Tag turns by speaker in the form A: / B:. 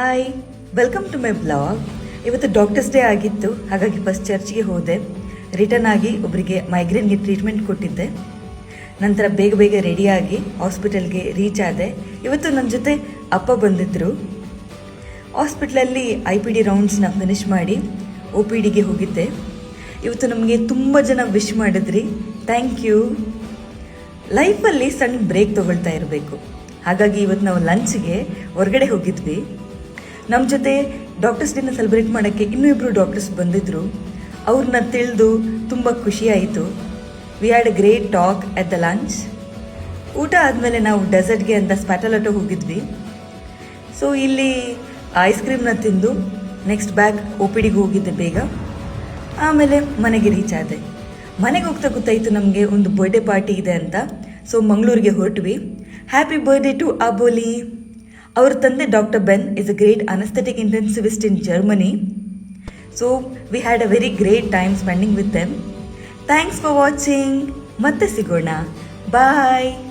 A: Hi, welcome to my blog. ಇವತ್ತು doctors day ಆಗಿತ್ತು, ಹಾಗಾಗಿ ಫಸ್ಟ್ ಚರ್ಚ್ಗೆ ಹೋದೆ. ರಿಟರ್ನ್ ಆಗಿ ಒಬ್ಬರಿಗೆ ಮೈಗ್ರೇನ್ಗೆ ಟ್ರೀಟ್ಮೆಂಟ್ ಕೊಟ್ಟಿದ್ದೆ. ನಂತರ ಬೇಗ ಬೇಗ ರೆಡಿಯಾಗಿ ಹಾಸ್ಪಿಟಲ್ಗೆ ರೀಚ್ ಆದೆ. ಇವತ್ತು ನನ್ನ ಜೊತೆ ಅಪ್ಪ ಬಂದಿದ್ದರು. ಹಾಸ್ಪಿಟ್ಲಲ್ಲಿ IPD ರೌಂಡ್ಸ್ನ ಫಿನಿಶ್ ಮಾಡಿ OPDಗೆ ಹೋಗಿದ್ದೆ. ಇವತ್ತು ನಮಗೆ ತುಂಬ ಜನ ವಿಶ್ ಮಾಡಿದ್ರಿ, ಥ್ಯಾಂಕ್ ಯು. ಲೈಫಲ್ಲಿ ಸಣ್ಣ ಬ್ರೇಕ್ ತೊಗೊಳ್ತಾ ಇರಬೇಕು. ಹಾಗಾಗಿ ಇವತ್ತು ನಾವು ಲಂಚ್ಗೆ ಹೊರಗಡೆ ಹೋಗಿದ್ವಿ. ನಮ್ಮ ಜೊತೆ ಡಾಕ್ಟರ್ಸ್ ಡೇನ ಸೆಲೆಬ್ರೇಟ್ ಮಾಡೋಕ್ಕೆ ಇನ್ನೂ ಇಬ್ಬರು ಡಾಕ್ಟರ್ಸ್ ಬಂದಿದ್ದರು. ಅವ್ರನ್ನ ತಿಳಿದು ತುಂಬ ಖುಷಿಯಾಯಿತು. V had a great talk at the lunch. ಊಟ ಆದಮೇಲೆ ನಾವು ಡೆಸರ್ಟ್ಗೆ ಅಂತ ಸ್ಪ್ಯಾಟಲಾಟೋ ಹೋಗಿದ್ವಿ. ಸೊ ಇಲ್ಲಿ ಐಸ್ ಕ್ರೀಮ್ನ ತಿಂದು ನೆಕ್ಸ್ಟ್ ಬ್ಯಾಕ್ OPDಗೆ ಹೋಗಿದ್ದೆ ಬೇಗ. ಆಮೇಲೆ ಮನೆಗೆ ರೀಚ್ ಆದೆ. ಮನೆಗೆ ಹೋಗ್ತಾ ಗೊತ್ತಾಯಿತು ನಮಗೆ ಒಂದು ಬರ್ಡೇ ಪಾರ್ಟಿ ಇದೆ ಅಂತ. ಸೊ ಮಂಗಳೂರಿಗೆ ಹೊರಟ್ವಿ. Happy birthday to Aboli. ಅವ್ರ ತಂದೆ doctor Ben is a great anaesthetic intensivist in Germany. So we had a very great time spending with them. Thanks for watching. ಮತ್ತೆ ಸಿಗೋಣ. ಬಾಯ್.